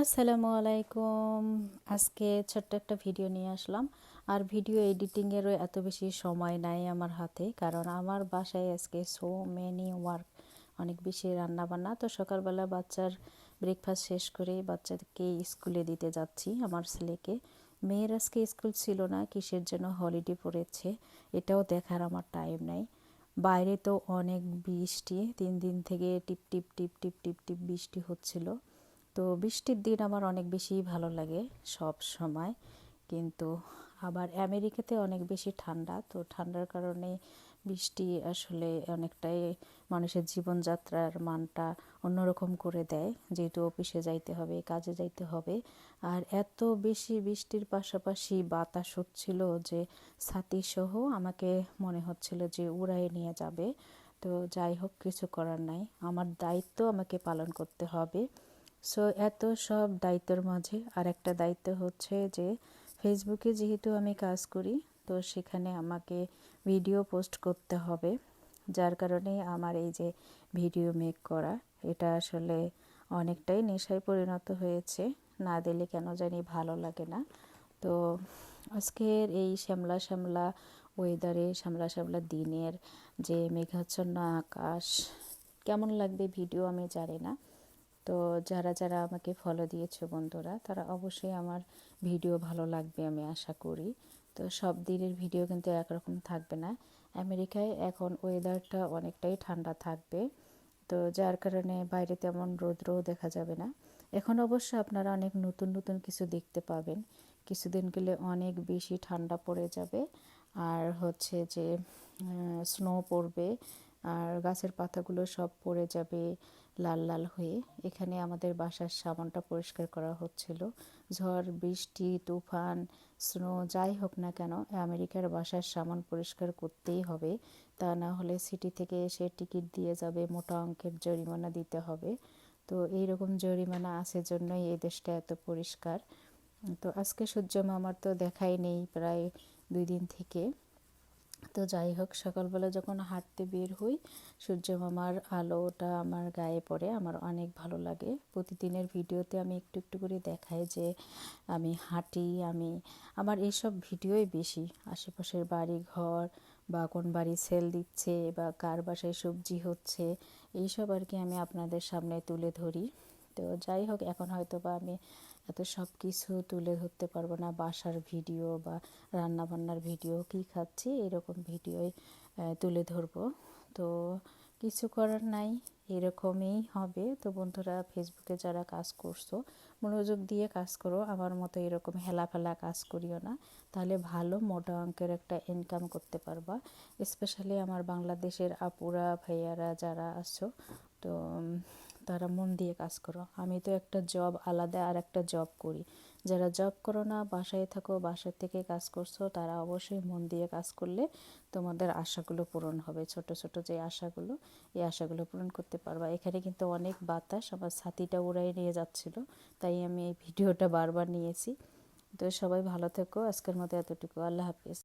আসসালামু আলাইকুম। আজকে ছোট্ট একটা ভিডিও নিয়ে আসলাম। আর ভিডিও এডিটিংয়েরও এত বেশি সময় নাই আমার হাতে, কারণ আমার বাসায় আজকে সো মেনি ওয়ার্ক, অনেক বেশি রান্না বান্না। তো সকালবেলা বাচ্চার ব্রেকফাস্ট শেষ করে বাচ্চাকে স্কুলে দিতে যাচ্ছি, আমার ছেলেকে। মেয়ের আজকে স্কুল ছিল না, কিসের জন্য হলিডে পড়েছে এটাও দেখার আমার টাইম নাই। বাইরে তো অনেক বৃষ্টি, 3 দিন থেকে টিপ টিপ টিপ টিপ টিপ টিপ বৃষ্টি হচ্ছিল। তো বৃষ্টির দিন আমার অনেক বেশি ভালো লাগে সব সময়। কিন্তু আবার আমেরিকাতে অনেক বেশি ঠান্ডা, তো ঠান্ডার কারণে বৃষ্টি আসলে অনেকটাই মানুষের জীবনযাত্রার মানটা অন্যরকম করে দেয়, যেহেতু অফিসে যাইতে হবে, কাজে যাইতে হবে। আর এত বেশি বৃষ্টির পাশাপাশি বাতাস হচ্ছিল যে ছাতি সহ আমাকে মনে হচ্ছিল যে উড়ায়ে নিয়ে যাবে। তো যাই হোক, কিছু করার নাই, আমার দায়িত্ব আমাকে পালন করতে হবে। সো এত সব দায়িত্বের মাঝে আর একটা দায়িত্ব হচ্ছে যে ফেসবুকে যেহেতু আমি কাজ করি, তো সেখানে আমাকে ভিডিও পোস্ট করতে হবে। যার কারণে আমার এই যে ভিডিও মেক করা, এটা আসলে অনেকটাই নেশায় পরিণত হয়েছে। না দিলে কেন জানি ভালো লাগে না। তো আজকের এই শ্যামলা শ্যামলা ওয়েদারে, শ্যামলা শ্যামলা দিনের যে মেঘাচ্ছন্ন আকাশ, কেমন লাগবে ভিডিও আমি জানি না। তো যারা যারা আমাকে ফলো দিয়েছো বন্ধুরা, তারা অবশ্যই আমার ভিডিও ভালো লাগবে আমি আশা করি। তো সব দিনের ভিডিও কিন্তু একরকম থাকবে না। আমেরিকায় এখন ওয়েদারটা অনেকটাই ঠান্ডা থাকবে, তো যার কারণে বাইরে তেমন রৌদ্রও দেখা যাবে না। এখন অবশ্য আপনারা অনেক নতুন নতুন কিছু দেখতে পাবেন। কিছুদিন গেলে অনেক বেশি ঠান্ডা পড়ে যাবে, আর হচ্ছে যে স্নো পড়বে, আর গাছের পাতাগুলো সব পড়ে যাবে লাল লাল হয়ে। এখানে আমাদের বাসার সামনটা পরিষ্কার করা হচ্ছিল। ঝড় বৃষ্টি তুফান স্নো যাই হোক না কেন, আমেরিকার বাসার সামান পরিষ্কার করতেই হবে। তা না হলে সিটি থেকে এসে টিকিট দিয়ে যাবে, মোটা অঙ্কের জরিমানা দিতে হবে। তো এইরকম জরিমানা আছে জন্যই এই দেশটা এত পরিষ্কার। তো আজকে সূর্য মামার তো দেখাই নেই প্রায় 2 দিন থেকে। তো যাই হোক, সকালবেলা যখন হাঁটতে বের হই, সূর্য মামার আলোটা আমার গায়ে পড়ে, আমার অনেক ভালো লাগে। প্রতিদিনের ভিডিওতে আমি একটু একটু করে দেখাই যে আমি হাঁটি, আমার এইসব ভিডিওই বেশি। আশেপাশের বাড়ি ঘর, বা কোন বাড়ি সেল দিচ্ছে, বা কার বাসায় সবজি হচ্ছে, এইসব আর কি আমি আপনাদের সামনে তুলে ধরি। তো যাই হোক, এখন হয়তো বা আমি এত সব কিছু তুলে ধরতে পারবো না, বাসার ভিডিও বা রান্না বান্নার ভিডিও, কি খাচ্ছি এরকম ভিডিওই তুলে ধরবো। তো কিছু করার নাই, এরকমই হবে। তো বন্ধুরা, ফেসবুকে যারা কাজ করছো, মনোযোগ দিয়ে কাজ করো, আমার মতো এরকম হেলাফেলা কাজ করিও না, তাহলে ভালো মোটা অঙ্কের একটা ইনকাম করতে পারবা। স্পেশালি আমার বাংলাদেশের আপুরা ভাইয়ারা যারা আছো, তো তারা মন দিয়ে কাজ করো। আমি তো একটা জব আলাদা, আর একটা জব করি। যারা জব করো না, বাসায় থাকো, বাসার থেকে কাজ করছো, তারা অবশ্যই মন দিয়ে কাজ করলে তোমাদের আশাগুলো পূরণ হবে। ছোট ছোট যে আশাগুলো, এই আশাগুলো পূরণ করতে পারবা। এখানে কিন্তু অনেক বাতাস, আমার ছাতিটা উড়াই নিয়ে যাচ্ছিল, তাই আমি এই ভিডিওটা বারবার নিয়েছি। তো সবাই ভালো থেকো, আজকের মতো এতটুকু, আল্লাহ হাফিজ।